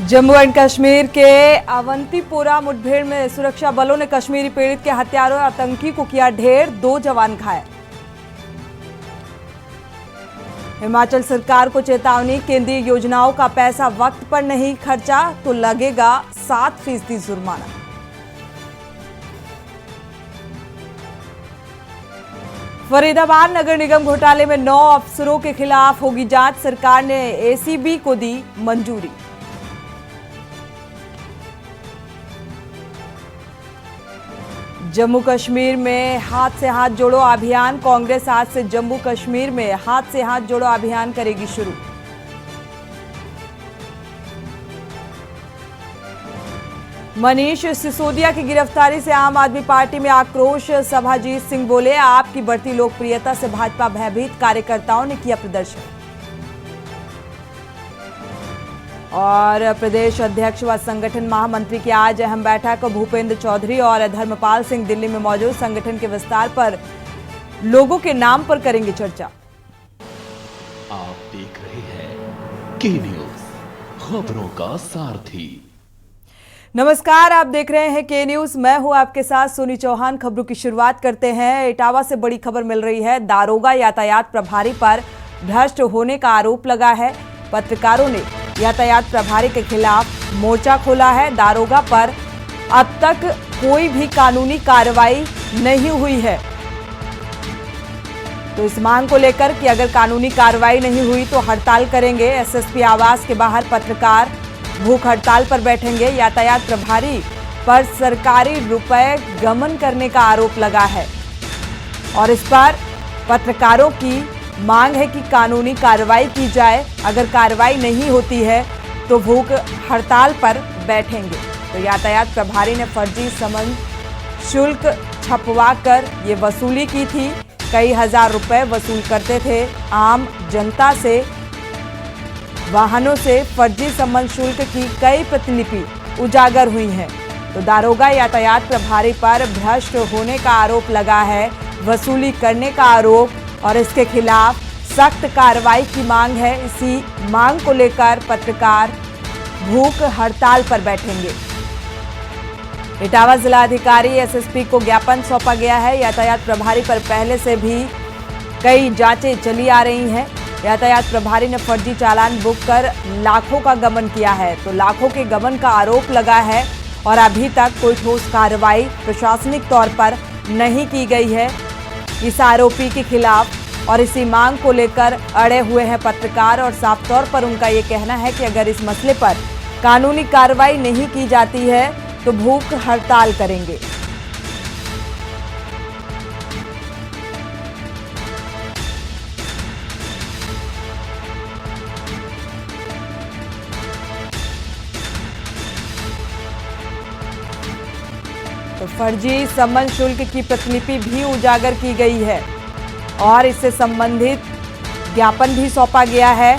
Jammu and Kashmir के अवंतीपोरा मुठभेड़ में सुरक्षा बलों ने कश्मीरी पीड़ित के हत्यारों आतंकी को किया ढेर, 2 जवान घायल। हिमाचल सरकार को चेतावनी, केंद्रीय योजनाओं का पैसा वक्त पर नहीं खर्चा तो लगेगा 7% जुर्माना। फरीदाबाद नगर निगम घोटाले में 9 अफसरों के खिलाफ होगी जांच, सरकार ने एसीबी को दी मंजूरी। जम्मू कश्मीर में हाथ से हाथ जोड़ो अभियान, कांग्रेस आज से जम्मू कश्मीर में हाथ से हाथ जोड़ो अभियान करेगी शुरू। मनीष सिसोदिया की गिरफ्तारी से आम आदमी पार्टी में आक्रोश, सभाजीत सिंह बोले, आपकी बढ़ती लोकप्रियता से भाजपा भयभीत, कार्यकर्ताओं ने किया प्रदर्शन। और प्रदेश अध्यक्ष व संगठन महामंत्री की आज अहम बैठक, भूपेंद्र चौधरी और धर्मपाल सिंह दिल्ली में मौजूद, संगठन के विस्तार पर लोगों के नाम पर करेंगे चर्चा। आप देख रहे हैं के न्यूज, खबरों का सारथी। नमस्कार, आप देख रहे हैं के न्यूज, मैं हूं आपके साथ सोनी चौहान। खबरों की शुरुआत करते हैं। इटावा से बड़ी खबर मिल रही है। दारोगा यातायात प्रभारी पर भ्रष्ट होने का आरोप लगा है। पत्रकारों ने यातायात प्रभारी के खिलाफ मोर्चा खोला है। दारोगा पर अब तक कोई भी कानूनी कार्रवाई नहीं हुई है, तो इस मांग को लेकर कि अगर कानूनी कार्रवाई नहीं हुई तो हड़ताल करेंगे। एसएसपी आवास के बाहर पत्रकार भूख हड़ताल पर बैठेंगे। यातायात प्रभारी पर सरकारी रुपए गमन करने का आरोप लगा है और इस पर पत्रकारों की मांग है कि कानूनी कार्रवाई की जाए। अगर कार्रवाई नहीं होती है तो भूख हड़ताल पर बैठेंगे। तो यातायात प्रभारी ने फर्जी समन शुल्क छपवाकर ये वसूली की थी। कई हजार रुपए वसूल करते थे आम जनता से। वाहनों से फर्जी सम्मन शुल्क की कई प्रतिलिपि उजागर हुई हैं। तो दारोगा यातायात प्रभारी पर भ्रष्ट होने का आरोप लगा है, वसूली करने का आरोप, और इसके खिलाफ सख्त कार्रवाई की मांग है। इसी मांग को लेकर पत्रकार भूख हड़ताल पर बैठेंगे। इटावा जिलाधिकारी एसएसपी को ज्ञापन सौंपा गया है। यातायात प्रभारी पर पहले से भी कई जांचें चली आ रही हैं। यातायात प्रभारी ने फर्जी चालान बुक कर लाखों का गबन किया है, तो लाखों के गबन का आरोप लगा है और अभी तक कोई ठोस कार्रवाई प्रशासनिक तौर पर नहीं की गई है इस आरोपी के खिलाफ। और इसी मांग को लेकर अड़े हुए हैं पत्रकार और साफ तौर पर उनका ये कहना है कि अगर इस मसले पर कानूनी कार्रवाई नहीं की जाती है तो भूख हड़ताल करेंगे। तो फर्जी सम्मन शुल्क की प्रतिलिपि भी उजागर की गई है और इससे संबंधित ज्ञापन भी सौंपा गया है।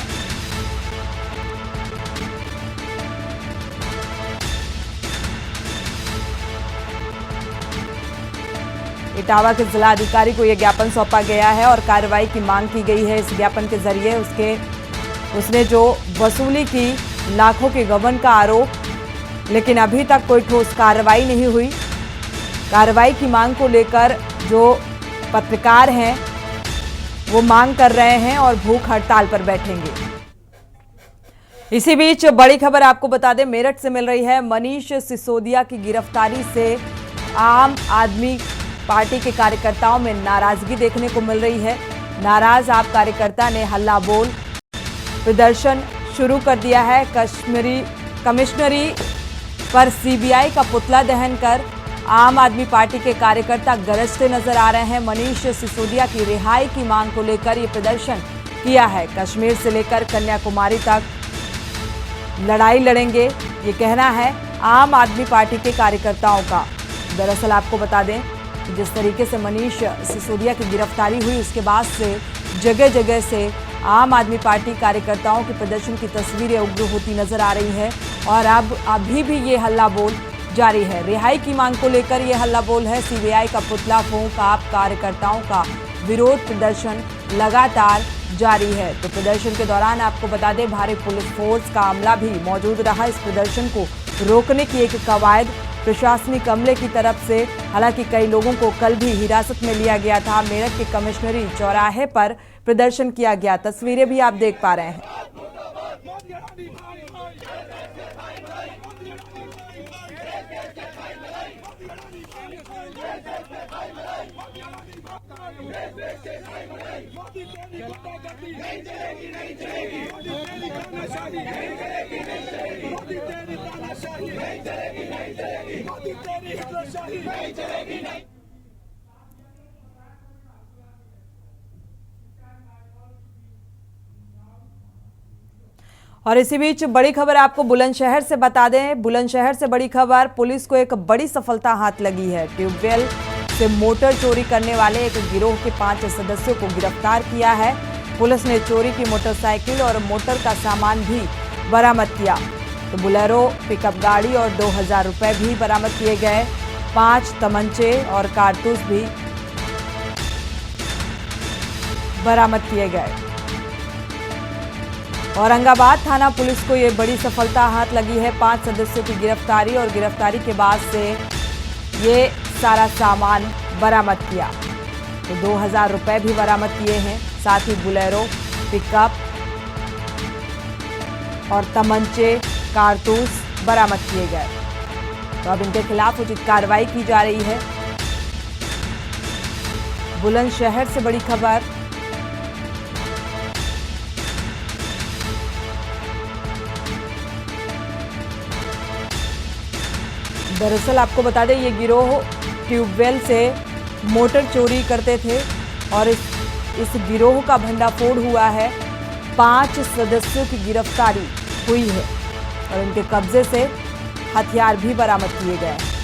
इटावा के जिलाधिकारी को यह ज्ञापन सौंपा गया है और कार्रवाई की मांग की गई है। इस ज्ञापन के जरिए उसने जो वसूली की लाखों के गबन का आरोप, लेकिन अभी तक कोई ठोस कार्रवाई नहीं हुई। कार्रवाई की मांग को लेकर जो पत्रकार हैं वो मांग कर रहे हैं और भूख हड़ताल पर बैठेंगे। इसी बीच बड़ी खबर आपको बता दें, मेरठ से मिल रही है। मनीष सिसोदिया की गिरफ्तारी से आम आदमी पार्टी के कार्यकर्ताओं में नाराजगी देखने को मिल रही है। नाराज आप कार्यकर्ता ने हल्ला बोल प्रदर्शन शुरू कर दिया है। कमिश्नरी पर सीबीआई का पुतला दहन कर आम आदमी पार्टी के कार्यकर्ता गरजते नजर आ रहे हैं। मनीष सिसोदिया की रिहाई की मांग को लेकर ये प्रदर्शन किया है। कश्मीर से लेकर कन्याकुमारी तक लड़ाई लड़ेंगे, ये कहना है आम आदमी पार्टी के कार्यकर्ताओं का। दरअसल आपको बता दें कि जिस तरीके से मनीष सिसोदिया की गिरफ्तारी हुई उसके बाद से जगह जगह से आम आदमी पार्टी कार्यकर्ताओं के प्रदर्शन की तस्वीरें उग्र होती नजर आ रही है और अब अभी भी ये हल्ला बोल जारी है। रिहाई की मांग को लेकर यह हल्ला बोल है। सीबीआई का पुतला फूंक आप कार्यकर्ताओं का विरोध प्रदर्शन लगातार जारी है। तो प्रदर्शन के दौरान आपको बता दें, भारी पुलिस फोर्स का अमला भी मौजूद रहा। इस प्रदर्शन को रोकने की एक कवायद प्रशासनिक अमले की तरफ से। हालांकि कई लोगों को कल भी हिरासत में लिया गया था। मेरठ के कमिश्नरी चौराहे पर प्रदर्शन किया गया। तस्वीरें भी आप देख पा रहे हैं। और इसी बीच बड़ी खबर आपको बुलंदशहर से बता दें। बुलंदशहर से बड़ी खबर, पुलिस को एक बड़ी सफलता हाथ लगी है। ट्यूबवेल से मोटर चोरी करने वाले एक गिरोह के 5 सदस्यों को गिरफ्तार किया है। पुलिस ने चोरी की मोटरसाइकिल और मोटर का सामान भी बरामद किया। तो बुलेरो, पिकअप गाड़ी और 2000 रुपए भी बरामद किए गए। 5 तमंचे और कारतूस भी बरामद किए गए। औरंगाबाद थाना पुलिस को ये बड़ी सफलता हाथ लगी है। 5 सदस्यों की गिरफ्तारी और गिरफ्तारी के बाद से ये सारा सामान बरामद किया। तो 2000 रुपए भी बरामद किए हैं। साथ ही बुलेरो, पिकअप और तमंचे, कारतूस बरामद किए गए। तो अब इनके खिलाफ उचित कार्रवाई की जा रही है। बुलंदशहर से बड़ी खबर, दरअसल आपको बता दें, ये गिरोह ट्यूबवेल से मोटर चोरी करते थे और इस गिरोह का भंडाफोड़ हुआ है। 5 सदस्यों की गिरफ्तारी हुई है और उनके कब्जे से हथियार भी बरामद किए गए हैं।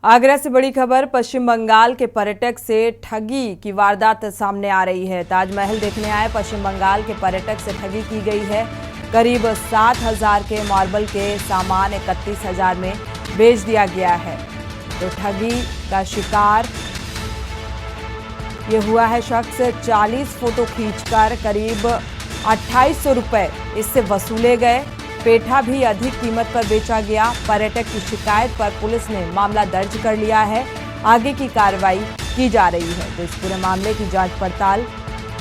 आगरा से बड़ी खबर, पश्चिम बंगाल के पर्यटक से ठगी की वारदात सामने आ रही है। ताजमहल देखने आए पश्चिम बंगाल के पर्यटक से ठगी की गई है। करीब 7000 के मार्बल के सामान 31,000 में बेच दिया गया है। तो ठगी का शिकार ये हुआ है शख्स। 40 फोटो खींचकर करीब 2800 रुपए इससे वसूले गए। पेठा भी अधिक कीमत पर बेचा गया। पर्यटक की शिकायत पर पुलिस ने मामला दर्ज कर लिया है। आगे की कार्रवाई की जा रही है। तो इस पूरे मामले की जांच पड़ताल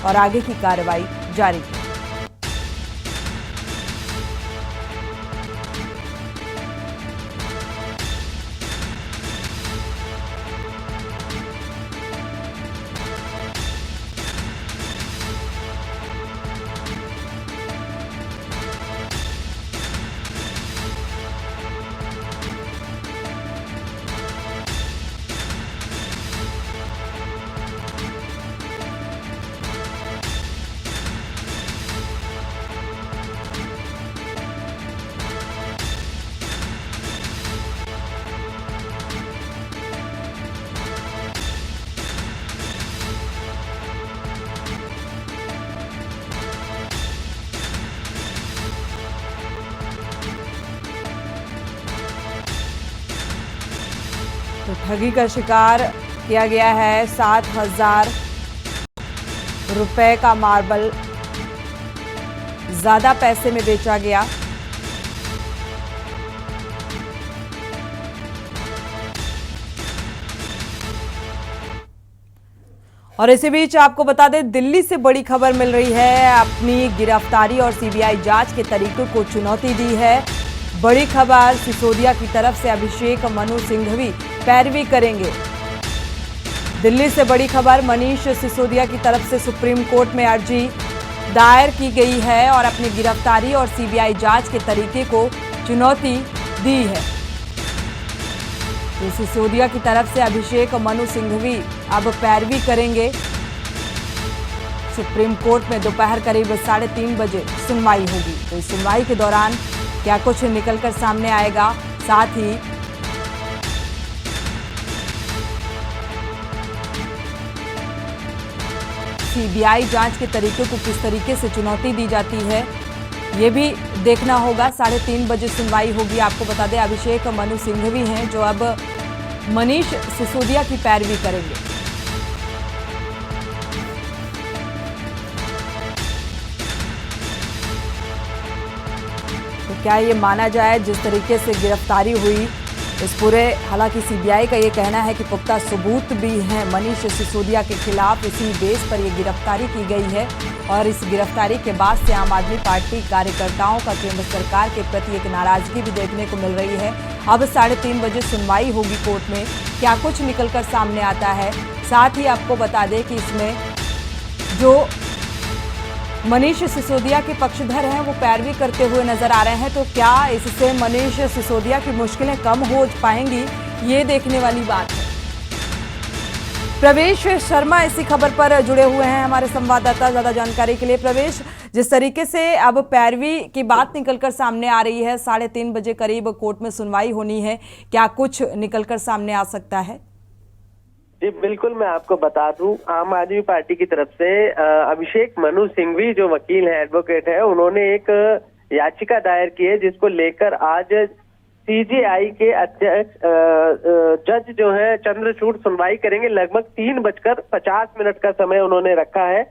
और आगे की कार्रवाई जारी है। तो ठगी का शिकार किया गया है। 7000 रुपए का मार्बल ज्यादा पैसे में बेचा गया। और इसी बीच आपको बता दें, दिल्ली से बड़ी खबर मिल रही है। अपनी गिरफ्तारी और सीबीआई जांच के तरीके को चुनौती दी है। बड़ी खबर, सिसोदिया की तरफ से अभिषेक मनु सिंघवी पैरवी करेंगे। दिल्ली से बड़ी खबर, मनीष सिसोदिया की तरफ से सुप्रीम कोर्ट में अर्जी दायर की गई है और अपनी गिरफ्तारी और सीबीआई जांच के तरीके को चुनौती दी है। तो सिसोदिया की तरफ से अभिषेक मनु सिंघवी अब पैरवी करेंगे। सुप्रीम कोर्ट में दोपहर करीब 3:30 बजे सुनवाई होगी। तो इस सुनवाई के दौरान क्या कुछ निकलकर सामने आएगा, साथ ही सीबीआई जांच के तरीके को किस तरीके से चुनौती दी जाती है, ये भी देखना होगा। 3:30 बजे सुनवाई होगी। आपको बता दें अभिषेक मनु सिंघवी हैं जो अब मनीष सिसोदिया की पैरवी करेंगे। तो क्या ये माना जाए जिस तरीके से गिरफ्तारी हुई इस पूरे, हालांकि सीबीआई का ये कहना है कि पुख्ता सबूत भी हैं मनीष सिसोदिया के खिलाफ, इसी बेस पर ये गिरफ्तारी की गई है। और इस गिरफ्तारी के बाद से आम आदमी पार्टी कार्यकर्ताओं का केंद्र सरकार के प्रति एक नाराजगी भी देखने को मिल रही है। अब 3:30 बजे सुनवाई होगी कोर्ट में, क्या कुछ निकलकर सामने आता है। साथ ही आपको बता दें कि इसमें जो मनीष सिसोदिया के पक्षधर हैं वो पैरवी करते हुए नजर आ रहे हैं। तो क्या इससे मनीष सिसोदिया की मुश्किलें कम हो पाएंगी, ये देखने वाली बात है। प्रवेश शर्मा इसी खबर पर जुड़े हुए हैं हमारे संवाददाता, ज्यादा जानकारी के लिए। प्रवेश, जिस तरीके से अब पैरवी की बात निकलकर सामने आ रही है, 3:30 बजे करीब कोर्ट में सुनवाई होनी है, क्या कुछ निकलकर सामने आ सकता है? जी बिल्कुल, मैं आपको बता दूं, आम आदमी पार्टी की तरफ से अभिषेक मनु सिंघवी जो वकील है, एडवोकेट है, उन्होंने एक याचिका दायर की है जिसको लेकर आज सीजेआई के अध्यक्ष जज जो है चंद्रचूड़ सुनवाई करेंगे। लगभग 3:50 का समय उन्होंने रखा है,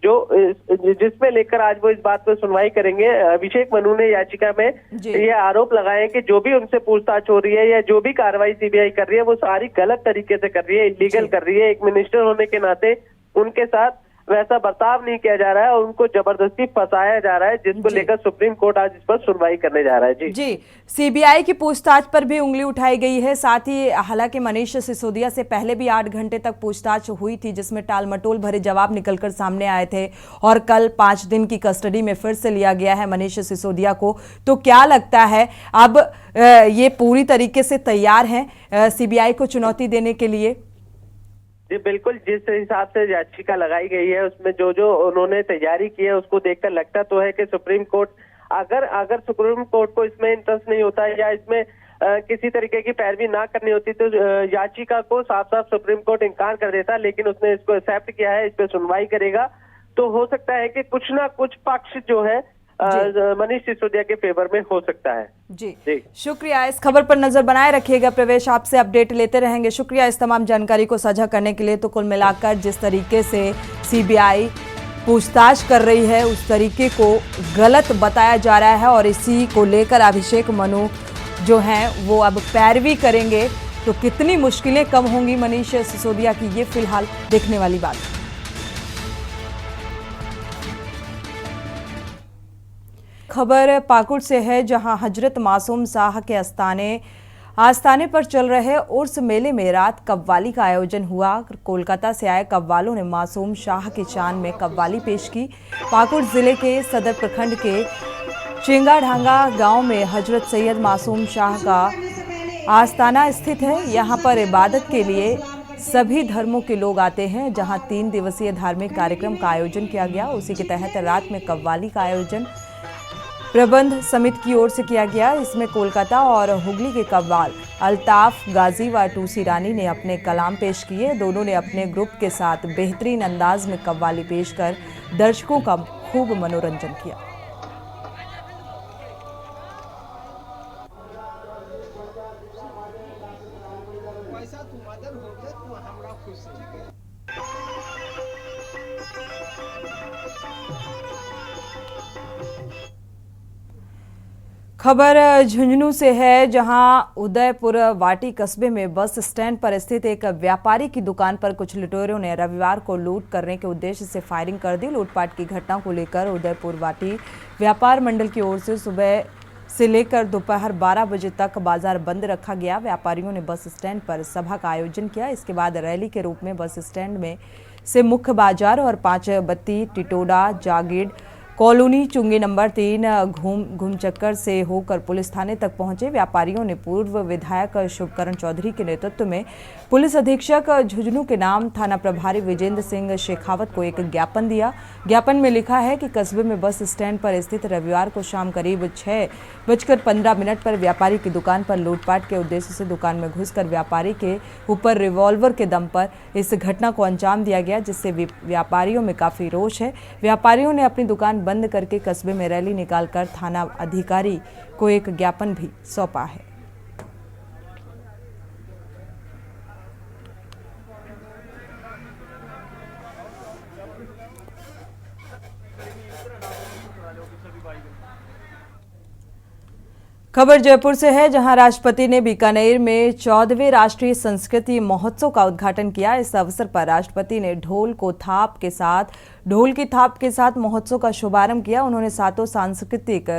जो जिसमें लेकर आज वो इस बात पर सुनवाई करेंगे। अभिषेक मनु ने याचिका में ये आरोप लगाए कि जो भी उनसे पूछताछ हो रही है या जो भी कार्रवाई सीबीआई कर रही है वो सारी गलत तरीके से कर रही है, इलीगल कर रही है। एक मिनिस्टर होने के नाते उनके साथ वैसा बर्ताव नहीं किया जा रहा है और उनको जबरदस्ती फंसाया जा रहा है, जिसको लेकर सुप्रीम कोर्ट आज इस पर सुनवाई करने जा रहा है। जी सीबीआई की पूछताछ पर भी उंगली उठाई गई है। साथ ही हालांकि मनीष सिसोदिया से पहले भी 8 घंटे तक पूछताछ हुई थी, जिसमें टालमटोल भरे जवाब निकलकर सामने आए थे और कल 5 दिन की कस्टडी में फिर से लिया गया है मनीष सिसोदिया को। तो क्या लगता है अब ये पूरी तरीके से तैयार है सीबीआई को चुनौती देने के लिए? जी बिल्कुल, जिस हिसाब से याचिका लगाई गई है उसमें जो जो उन्होंने तैयारी की है उसको देखकर लगता तो है कि सुप्रीम कोर्ट अगर सुप्रीम कोर्ट को इसमें इंटरेस्ट नहीं होता या इसमें किसी तरीके की पैरवी ना करनी होती तो याचिका को साफ साफ सुप्रीम कोर्ट इनकार कर देता, लेकिन उसने इसको एक्सेप्ट किया है, इस पर सुनवाई करेगा। तो हो सकता है कि कुछ ना कुछ पक्ष जो है मनीष सिसोदिया के फेवर में हो सकता है। जी शुक्रिया। इस खबर पर नजर बनाए रखिएगा प्रवेश, आपसे अपडेट लेते रहेंगे। शुक्रिया इस तमाम जानकारी को साझा करने के लिए। तो कुल मिलाकर जिस तरीके से सीबीआई पूछताछ कर रही है उस तरीके को गलत बताया जा रहा है और इसी को लेकर अभिषेक मनु जो हैं वो अब पैरवी करेंगे। तो कितनी मुश्किलें कम होंगी मनीष सिसोदिया की, ये फिलहाल देखने वाली बात है। खबर पाकुड़ से है, जहां हजरत मासूम शाह के आस्थाने पर चल रहे उर्स मेले में रात कव्वाली का आयोजन हुआ। कोलकाता से आए कव्वालों ने मासूम शाह की शान में कव्वाली पेश की। पाकुड़ जिले के सदर प्रखंड के चिंगाढांगा गांव में हजरत सैयद मासूम शाह का आस्थाना स्थित है। यहां पर इबादत के लिए सभी धर्मों के लोग आते हैं, जहां 3 दिवसीय धार्मिक कार्यक्रम का आयोजन किया गया। उसी के तहत रात में कव्वाली का आयोजन प्रबंध समिति की ओर से किया गया। इसमें कोलकाता और हुगली के कव्वाल अल्ताफ गाजी व टूसी रानी ने अपने कलाम पेश किए। दोनों ने अपने ग्रुप के साथ बेहतरीन अंदाज में कव्वाली पेश कर दर्शकों का खूब मनोरंजन किया। खबर झुंझुनू से है, जहां उदयपुर वाटी कस्बे में बस स्टैंड पर स्थित एक व्यापारी की दुकान पर कुछ लुटेरों ने रविवार को लूट करने के उद्देश्य से फायरिंग कर दी। लूटपाट की घटना को लेकर उदयपुर वाटी व्यापार मंडल की ओर से सुबह से लेकर दोपहर 12 बजे तक बाजार बंद रखा गया। व्यापारियों ने बस स्टैंड पर सभा का आयोजन किया। इसके बाद रैली के रूप में बस स्टैंड में से मुख्य बाजार और 5 बत्ती, टिटोडा, जागीड़, कॉलोनी चुंगी नंबर 3 घूम चक्कर से होकर पुलिस थाने तक पहुंचे व्यापारियों ने पूर्व विधायक शुभकरण चौधरी के नेतृत्व में पुलिस अधीक्षक झुंझुनू के नाम थाना प्रभारी विजेंद्र सिंह शेखावत को एक ज्ञापन दिया। ज्ञापन में लिखा है कि कस्बे में बस स्टैंड पर स्थित रविवार को शाम करीब 6:15 पर व्यापारी की दुकान पर लूटपाट के उद्देश्य से दुकान में घुसकर व्यापारी के ऊपर रिवॉल्वर के दम पर इस घटना को अंजाम दिया गया, जिससे व्यापारियों में काफी रोष है। व्यापारियों ने अपनी दुकान बंद करके कस्बे में रैली निकालकर थाना अधिकारी को एक ज्ञापन भी सौंपा है। खबर जयपुर से है, जहां राष्ट्रपति ने बीकानेर में 14वें राष्ट्रीय संस्कृति महोत्सव का उद्घाटन किया। इस अवसर पर राष्ट्रपति ने ढोल की थाप के साथ महोत्सव का शुभारंभ किया। उन्होंने 7 सांस्कृतिक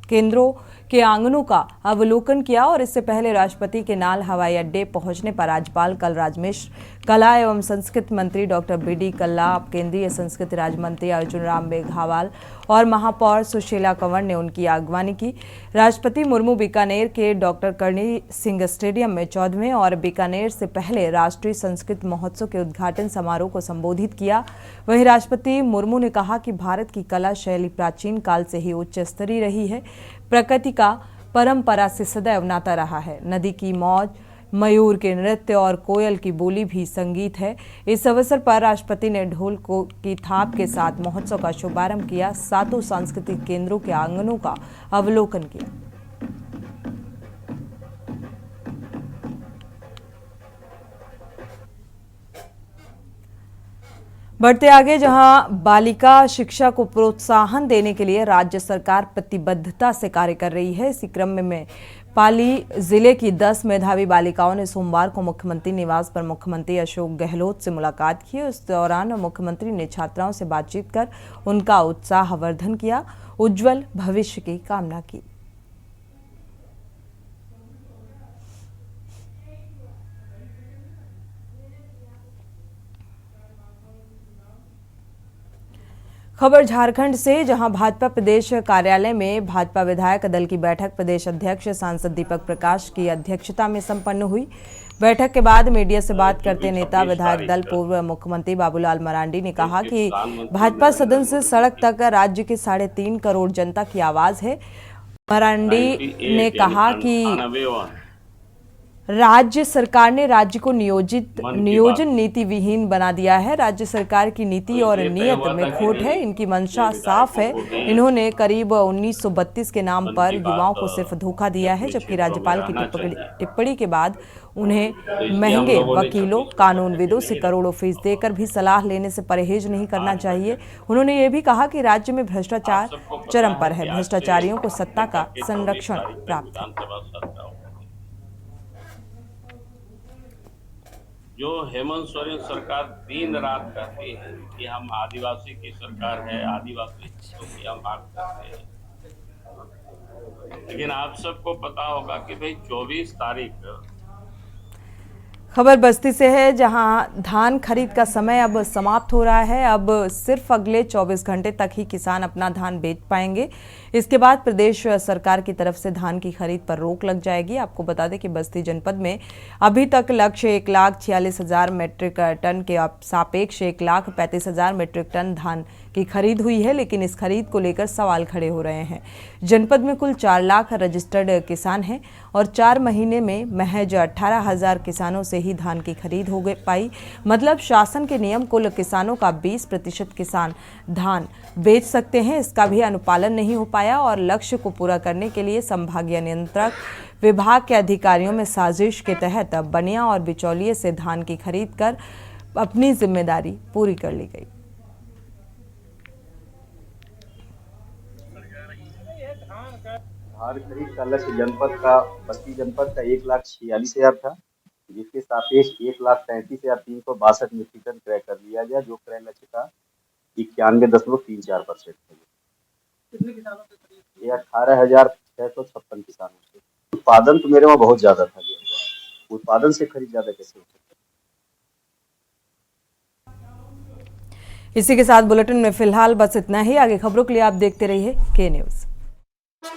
केंद्रों के आंगनों का अवलोकन किया और इससे पहले राष्ट्रपति के नाल हवाई अड्डे पहुंचने पर राज्यपाल कलराज मिश्र, कला एवं संस्कृति मंत्री डॉक्टर बी.डी. कल्ला, केंद्रीय संस्कृति राज्य मंत्री अर्जुन राम मेघवाल और महापौर सुशीला कंवर ने उनकी अगवानी की। राष्ट्रपति मुर्मू बीकानेर के डॉक्टर करणी सिंह स्टेडियम में 14वें और बीकानेर से पहले राष्ट्रीय संस्कृत महोत्सव के उद्घाटन समारोह को संबोधित किया। वहीं राष्ट्रपति मुर्मू ने कहा कि भारत की कला शैली प्राचीन काल से ही उच्च स्तरीय रही है, प्रकृति का परंपरा से सदैव नाता रहा है। नदी की मौज, मयूर के नृत्य और कोयल की बोली भी संगीत है। इस अवसर पर राष्ट्रपति ने ढोल की थाप के साथ महोत्सव का शुभारंभ किया, 7 सांस्कृतिक केंद्रों के आंगनों का अवलोकन किया। बढ़ते आगे, जहां बालिका शिक्षा को प्रोत्साहन देने के लिए राज्य सरकार प्रतिबद्धता से कार्य कर रही है। इसी क्रम में पाली जिले की 10 मेधावी बालिकाओं ने सोमवार को मुख्यमंत्री निवास पर मुख्यमंत्री अशोक गहलोत से मुलाकात की। इस दौरान मुख्यमंत्री ने छात्राओं से बातचीत कर उनका उत्साहवर्धन किया, उज्जवल भविष्य की कामना की। खबर झारखंड से, जहां भाजपा प्रदेश कार्यालय में भाजपा विधायक दल की बैठक प्रदेश अध्यक्ष सांसद दीपक प्रकाश की अध्यक्षता में संपन्न हुई। बैठक के बाद मीडिया से बात करते नेता विधायक दल पूर्व मुख्यमंत्री बाबूलाल मरांडी ने कहा कि भाजपा सदन से सड़क तक राज्य के 3.5 करोड़ जनता की आवाज है। मरांडी ने कहा कि राज्य सरकार ने राज्य को नियोजन नीति विहीन बना दिया है। राज्य सरकार की नीति और नीयत में खोट है, इनकी मंशा साफ है। इन्होंने करीब 1932 के नाम पर युवाओं को सिर्फ धोखा दिया है, जबकि राज्यपाल की टिप्पणी के बाद उन्हें महंगे वकीलों, कानूनविदों से करोड़ों फीस देकर भी सलाह लेने से परहेज नहीं करना चाहिए। उन्होंने ये भी कहा कि राज्य में भ्रष्टाचार चरम पर है, भ्रष्टाचारियों को सत्ता का संरक्षण प्राप्त है। जो हेमंत सोरेन सरकार दिन रात कहती है कि हम आदिवासी की सरकार है, आदिवासी की हम बात करते हैं, लेकिन आप सबको पता होगा कि भाई 24 तारीख। खबर बस्ती से है, जहां धान खरीद का समय अब समाप्त हो रहा है। अब सिर्फ अगले 24 घंटे तक ही किसान अपना धान बेच पाएंगे। इसके बाद प्रदेश सरकार की तरफ से धान की खरीद पर रोक लग जाएगी। आपको बता दें कि बस्ती जनपद में अभी तक लक्ष्य 1,46,000 मीट्रिक टन के सापेक्ष 1,35,000 मीट्रिक टन धान की खरीद हुई है, लेकिन इस खरीद को लेकर सवाल खड़े हो रहे हैं। जनपद में कुल 4 लाख रजिस्टर्ड किसान हैं और 4 महीने में महज 18,000 किसानों से ही धान की खरीद हो पाई। मतलब शासन के नियम कुल किसानों का 20% किसान धान बेच सकते हैं, इसका भी अनुपालन नहीं हो पाया और लक्ष्य को पूरा करने के लिए संभागीय नियंत्रक विभाग के अधिकारियों में साजिश के तहत बनिया और बिचौलिए से धान की खरीद कर अपनी जिम्मेदारी पूरी कर ली गई। धान खरीद का लक्ष्य जनपद का, बस्ती जनपद का 1,46,000 था, जिसके सापेक्ष 1,33,362 मीट्रिक टन क्रय कर लिया गया, जो क्रय लक्ष्य का 91.34% है। कितने किसानों से खरीद? ये 18,656 किसानों से। उत्पादन तो मेरे वहाँ बहुत ज्यादा था, उत्पादन से खरीद ज्यादा कैसे हो सकता है? इसी के साथ बुलेटिन में फिलहाल बस इतना ही। आगे खबरों के लिए आप देखते रहिए के न्यूज़।